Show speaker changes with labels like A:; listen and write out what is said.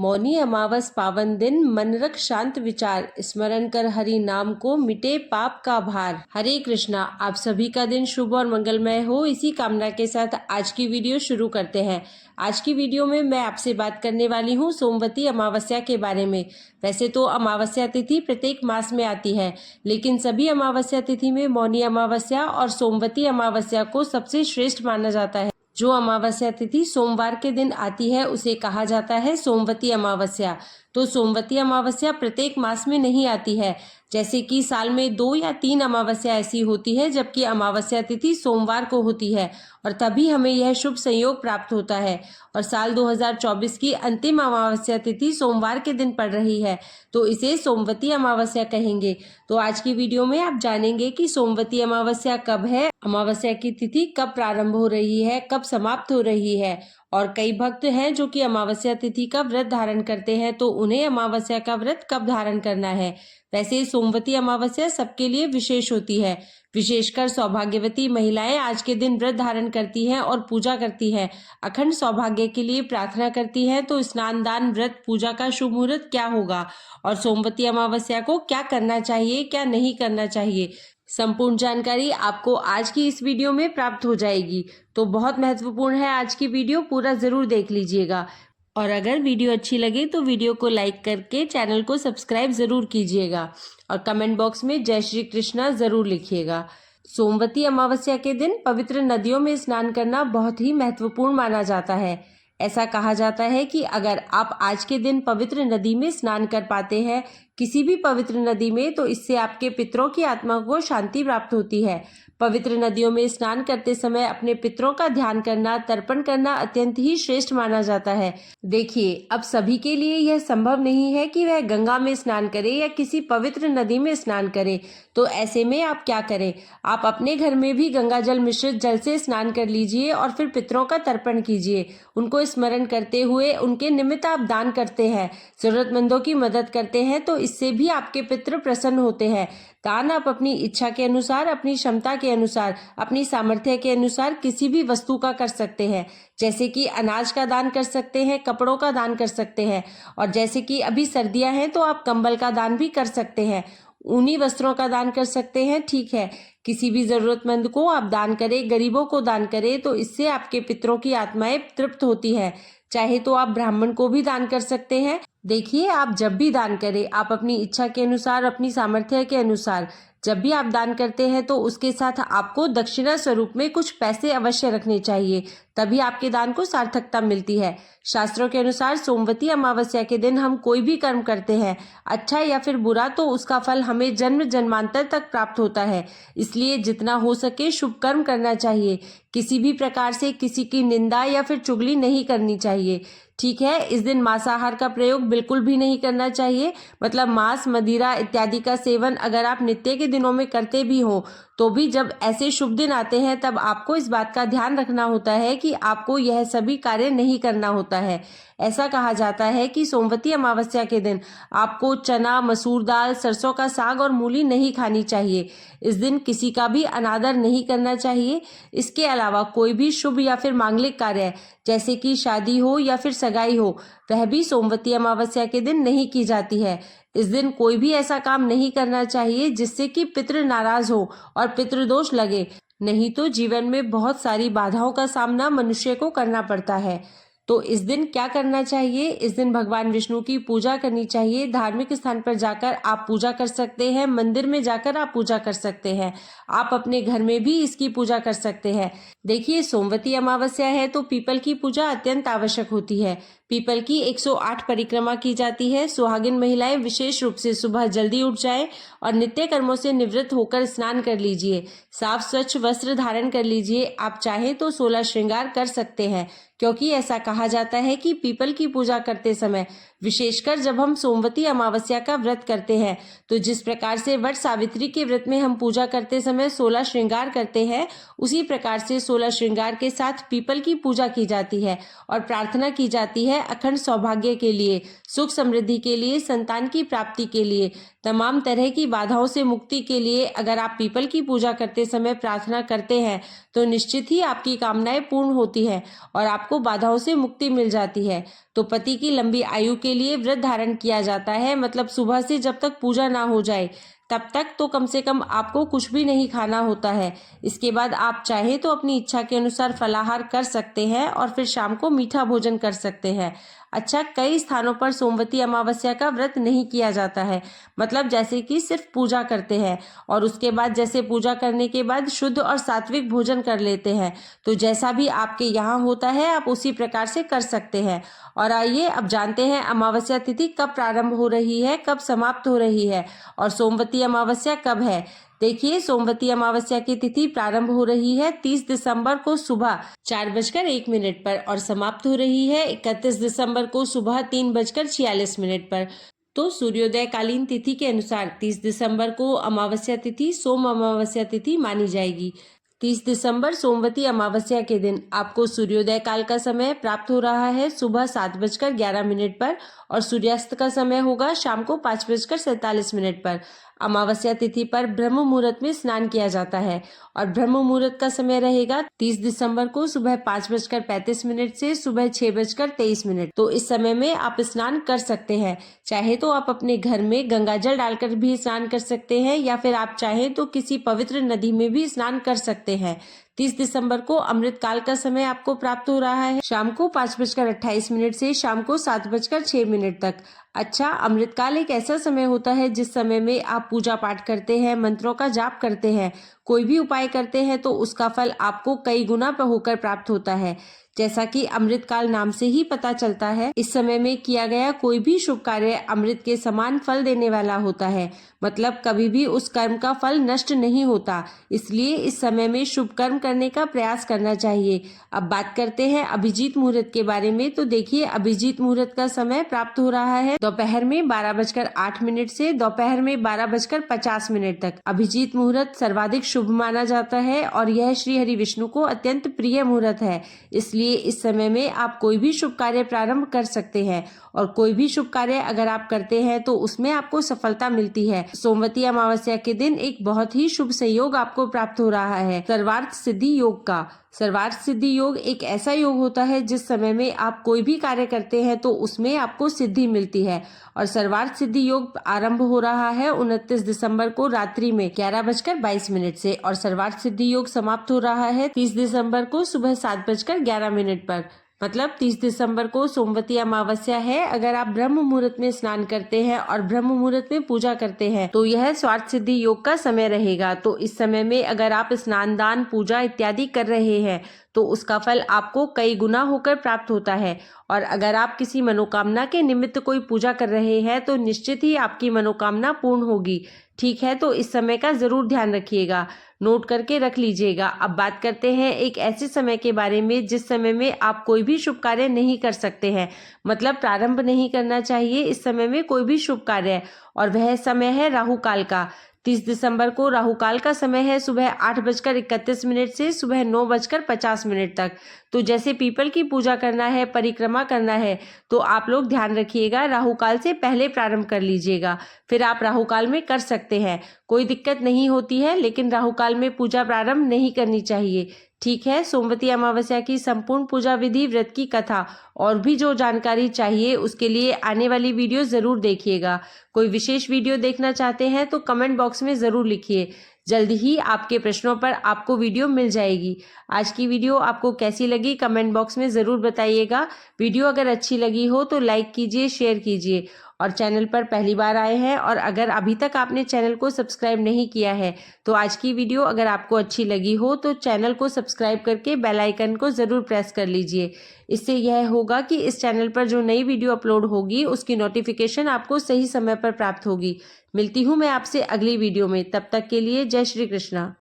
A: मौनी अमावस पावन दिन मन रख शांत विचार, स्मरण कर हरि नाम को मिटे पाप का भार। हरे कृष्णा। आप सभी का दिन शुभ और मंगलमय हो, इसी कामना के साथ आज की वीडियो शुरू करते हैं। आज की वीडियो में मैं आपसे बात करने वाली हूँ सोमवती अमावस्या के बारे में। वैसे तो अमावस्या तिथि प्रत्येक मास में आती है, लेकिन सभी अमावस्या तिथि में मौनी अमावस्या और सोमवती अमावस्या को सबसे श्रेष्ठ माना जाता है। जो अमावस्या तिथि सोमवार के दिन आती है उसे कहा जाता है सोमवती अमावस्या। तो सोमवती अमावस्या प्रत्येक मास में नहीं आती है, जैसे कि साल में 2 या 3 अमावस्या ऐसी होती है जबकि अमावस्या तिथि सोमवार को होती है और तभी हमें यह शुभ संयोग प्राप्त होता है। और साल 2024 की अंतिम अमावस्या तिथि सोमवार के दिन पड़ रही है, तो इसे सोमवती अमावस्या कहेंगे। तो आज की वीडियो में आप जानेंगे कि सोमवती अमावस्या कब है, अमावस्या की तिथि कब प्रारंभ हो रही है, कब समाप्त हो रही है। और कई भक्त हैं जो कि अमावस्या तिथि का व्रत धारण करते हैं, तो उन्हें अमावस्या का व्रत कब धारण करना है। वैसे सोमवती अमावस्या सबके लिए विशेष होती है, विशेषकर सौभाग्यवती महिलाएं आज के दिन व्रत धारण करती हैं और पूजा करती हैं, अखंड सौभाग्य के लिए प्रार्थना करती हैं। तो स्नान दान व्रत पूजा का शुभ मुहूर्त क्या होगा और सोमवती अमावस्या को क्या करना चाहिए, क्या नहीं करना चाहिए, संपूर्ण जानकारी आपको आज की इस वीडियो में प्राप्त हो जाएगी। तो बहुत महत्वपूर्ण है आज की वीडियो, पूरा जरूर देख लीजिएगा। और अगर वीडियो अच्छी लगे तो वीडियो को लाइक करके चैनल को सब्सक्राइब जरूर कीजिएगा और कमेंट बॉक्स में जय श्री कृष्णा जरूर लिखिएगा। सोमवती अमावस्या के दिन पवित्र नदियों में स्नान करना बहुत ही महत्वपूर्ण माना जाता है। ऐसा कहा जाता है कि अगर आप आज के दिन पवित्र नदी में स्नान कर पाते हैं, किसी भी पवित्र नदी में, तो इससे आपके पितरों की आत्मा को शांति प्राप्त होती है। पवित्र नदियों में स्नान करते समय अपने पितरों का ध्यान करना, तर्पण करना अत्यंत ही श्रेष्ठ माना जाता है। देखिए, अब सभी के लिए यह संभव नहीं है कि वह गंगा में स्नान करे या किसी पवित्र नदी में स्नान करे। तो ऐसे में आप क्या करें, आप अपने घर में भी गंगा जल मिश्रित जल से स्नान कर लीजिए और फिर पितरों का तर्पण कीजिए। उनको स्मरण करते हुए उनके निमित्त आप दान करते हैं, जरूरतमंदों की मदद करते हैं, तो इससे भी आपके पितृ प्रसन्न होते हैं। दान आप अपनी इच्छा के अनुसार, अपनी क्षमता के अनुसार, अपनी सामर्थ्य के अनुसार किसी भी वस्तु का कर सकते हैं। जैसे कि अनाज का दान कर सकते हैं, कपड़ों का दान कर सकते हैं, और जैसे कि अभी सर्दियां हैं तो आप कंबल का दान भी कर सकते हैं, ऊनी वस्त्रों का दान कर सकते हैं। ठीक है, किसी भी जरूरतमंद को आप दान करें, गरीबों को दान करें, तो इससे आपके पितरों की आत्माएं तृप्त होती है। चाहे तो आप ब्राह्मण को भी दान कर सकते हैं। देखिए, आप जब भी दान करें, आप अपनी इच्छा के अनुसार, अपनी सामर्थ्य के अनुसार जब भी आप दान करते हैं तो उसके साथ आपको दक्षिणा स्वरूप में कुछ पैसे अवश्य रखने चाहिए, तभी आपके दान को सार्थकता मिलती है। शास्त्रों के अनुसार सोमवती अमावस्या के दिन हम कोई भी कर्म करते हैं, अच्छा या फिर बुरा, तो उसका फल हमें जन्म जन्मांतर तक प्राप्त होता है। इसलिए जितना हो सके शुभ कर्म करना चाहिए, किसी भी प्रकार से किसी की निंदा या फिर चुगली नहीं करनी चाहिए। ठीक है, इस दिन मांसाहार का प्रयोग बिल्कुल भी नहीं करना चाहिए, मतलब मांस, मदिरा इत्यादि का सेवन अगर आप नित्य के दिनों में करते भी हो तो भी जब ऐसे शुभ दिन आते हैं तब आपको इस बात का ध्यान रखना होता है कि आपको यह सभी कार्य नहीं करना होता है। ऐसा कहा जाता है कि सोमवती अमावस्या के दिन आपको चना, मसूर दाल, सरसों का साग और मूली नहीं खानी चाहिए। इस दिन किसी का भी अनादर नहीं करना चाहिए। इसके अलावा कोई भी शुभ या फिर मांगलिक कार्य जैसे कि शादी हो या फिर सगाई हो, वह भी सोमवती अमावस्या के दिन नहीं की जाती है। इस दिन कोई भी ऐसा काम नहीं करना चाहिए जिससे कि पितृ नाराज हो और पितृदोष लगे, नहीं तो जीवन में बहुत सारी बाधाओं का सामना मनुष्य को करना पड़ता है। तो इस दिन क्या करना चाहिए, इस दिन भगवान विष्णु की पूजा करनी चाहिए। धार्मिक स्थान पर जाकर आप पूजा कर सकते हैं, मंदिर में जाकर आप पूजा कर सकते हैं, आप अपने घर में भी इसकी पूजा कर सकते हैं। देखिए, सोमवती अमावस्या है तो पीपल की पूजा अत्यंत आवश्यक होती है। पीपल की 108 परिक्रमा की जाती है। सुहागिन महिलाएं विशेष रूप से सुबह जल्दी उठ जाएं और नित्य कर्मों से निवृत्त होकर स्नान कर लीजिए, साफ स्वच्छ वस्त्र धारण कर लीजिए। आप चाहें तो 16 श्रृंगार कर सकते हैं, क्योंकि ऐसा कहा जाता है कि पीपल की पूजा करते समय, विशेषकर जब हम सोमवती अमावस्या का व्रत करते हैं, तो जिस प्रकार से वट सावित्री के व्रत में हम पूजा करते समय 16 श्रृंगार करते हैं, उसी प्रकार से 16 श्रृंगार के साथ पीपल की पूजा की जाती है और प्रार्थना की जाती है अखंड सौभाग्य के लिए, सुख समृद्धि के लिए, संतान की प्राप्ति के लिए, तमाम तरह की बाधाओं से मुक्ति के लिए। अगर आप पीपल की पूजा करते समय प्रार्थना करते हैं तो निश्चित ही आपकी कामनाएं पूर्ण होती है और आपको बाधाओं से मुक्ति मिल जाती है। तो पति की लंबी आयु के लिए व्रत धारण किया जाता है। मतलब सुबह से जब तक पूजा ना हो जाए तब तक तो कम से कम आपको कुछ भी नहीं खाना होता है। इसके बाद आप चाहे तो अपनी इच्छा के अनुसार फलाहार कर सकते हैं और फिर शाम को मीठा भोजन कर सकते हैं। अच्छा, कई स्थानों पर सोमवती अमावस्या का व्रत नहीं किया जाता है। मतलब जैसे कि सिर्फ पूजा करते हैं और उसके बाद जैसे पूजा करने के बाद शुद्ध और सात्विक भोजन कर लेते हैं। तो जैसा भी आपके यहाँ होता है आप उसी प्रकार से कर सकते हैं। और आइए अब जानते हैं अमावस्या तिथि कब प्रारंभ हो रही है, कब समाप्त हो रही है और सोमवती अमावस्या कब है। देखिए, सोमवती अमावस्या की तिथि प्रारंभ हो रही है 30 दिसंबर को सुबह 4:01 पर और समाप्त हो रही है 31 दिसंबर को सुबह 3:46 पर। तो सूर्योदय कालीन तिथि के अनुसार 30 दिसंबर को अमावस्या तिथि सोम अमावस्या तिथि मानी जाएगी। 30 दिसंबर सोमवती अमावस्या के दिन आपको सूर्योदय काल का समय प्राप्त हो रहा है सुबह 7:11 पर और सूर्यास्त का समय होगा शाम को 5:47 पर। अमावस्या तिथि पर ब्रह्म मुहूर्त में स्नान किया जाता है और ब्रह्म मुहूर्त का समय रहेगा 30 दिसंबर को सुबह 5:35 से सुबह 6:23। तो इस समय में आप स्नान कर सकते हैं। चाहे तो आप अपने घर में गंगा जल डालकर भी स्नान कर सकते हैं या फिर आप चाहें तो किसी पवित्र नदी में भी स्नान कर सकते हैं। 30 दिसंबर को अमृत काल का समय आपको प्राप्त हो रहा है शाम को 5:28 से शाम को 7:06 तक। अच्छा, अमृतकाल एक ऐसा समय होता है जिस समय में आप पूजा पाठ करते हैं, मंत्रों का जाप करते हैं, कोई भी उपाय करते हैं तो उसका फल आपको कई गुना पर होकर प्राप्त होता है। जैसा कि अमृतकाल नाम से ही पता चलता है, इस समय में किया गया कोई भी शुभ कार्य अमृत के समान फल देने वाला होता है। मतलब कभी भी उस कर्म का फल नष्ट नहीं होता, इसलिए इस समय में शुभ कर्म करने का प्रयास करना चाहिए। अब बात करते हैं अभिजीत मुहूर्त के बारे में। तो देखिए, अभिजीत मुहूर्त का समय प्राप्त हो रहा है दोपहर में 12:08 से दोपहर में 12:50 तक। अभिजीत मुहूर्त सर्वाधिक शुभ माना जाता है और यह श्री हरि विष्णु को अत्यंत प्रिय मुहूर्त है। इसलिए इस समय में आप कोई भी शुभ कार्य प्रारंभ कर सकते हैं और कोई भी शुभ कार्य अगर आप करते हैं तो उसमें आपको सफलता मिलती है। सोमवती अमावस्या के दिन एक बहुत ही शुभ संयोग आपको प्राप्त हो रहा है सर्वार्थ सिद्धि योग का। सर्वार्थ सिद्धि योग एक ऐसा योग होता है जिस समय में आप कोई भी कार्य करते हैं तो उसमें आपको सिद्धि मिलती है। और सर्वार्थ सिद्धि योग आरंभ हो रहा है 29 दिसंबर को रात्रि में 11:22 से और सर्वार्थ सिद्धि योग समाप्त हो रहा है 30 दिसंबर को सुबह 7:11 पर। मतलब 30 दिसंबर को सोमवती अमावस्या है। अगर आप ब्रह्म मुहूर्त में स्नान करते हैं और ब्रह्म मुहूर्त में पूजा करते हैं तो यह स्वार्थ सिद्धि योग का समय रहेगा। तो इस समय में अगर आप स्नान, दान, पूजा इत्यादि कर रहे हैं तो उसका फल आपको कई गुना होकर प्राप्त होता है। और अगर आप किसी मनोकामना के निमित्त कोई पूजा कर रहे हैं तो निश्चित ही आपकी मनोकामना पूर्ण होगी। ठीक है, तो इस समय का जरूर ध्यान रखिएगा, नोट करके रख लीजिएगा। अब बात करते हैं एक ऐसे समय के बारे में जिस समय में आप कोई भी शुभ कार्य नहीं कर सकते हैं। मतलब प्रारंभ नहीं करना चाहिए इस समय में कोई भी शुभ कार्य, और वह समय है राहु काल का। 30 दिसंबर को राहु काल का समय है सुबह 8:31 से सुबह 9:50 तक। तो जैसे पीपल की पूजा करना है, परिक्रमा करना है, तो आप लोग ध्यान रखिएगा राहु काल से पहले प्रारंभ कर लीजिएगा। फिर आप राहु काल में कर सकते हैं, कोई दिक्कत नहीं होती है, लेकिन राहु काल में पूजा प्रारंभ नहीं करनी चाहिए। ठीक है, सोमवती अमावस्या की संपूर्ण पूजा विधि, व्रत की कथा और भी जो जानकारी चाहिए उसके लिए आने वाली वीडियो जरूर देखिएगा। कोई विशेष वीडियो देखना चाहते हैं तो कमेंट बॉक्स में जरूर लिखिए, जल्द ही आपके प्रश्नों पर आपको वीडियो मिल जाएगी। आज की वीडियो आपको कैसी लगी कमेंट बॉक्स में ज़रूर बताइएगा। वीडियो अगर अच्छी लगी हो तो लाइक कीजिए, शेयर कीजिए, और चैनल पर पहली बार आए हैं और अगर अभी तक आपने चैनल को सब्सक्राइब नहीं किया है तो आज की वीडियो अगर आपको अच्छी लगी हो तो चैनल को सब्सक्राइब करके बेल आइकन को ज़रूर प्रेस कर लीजिए। इससे यह होगा कि इस चैनल पर जो नई वीडियो अपलोड होगी उसकी नोटिफिकेशन आपको सही समय पर प्राप्त होगी। मिलती हूँ मैं आपसे अगली वीडियो में, तब तक के लिए जय श्री कृष्णा।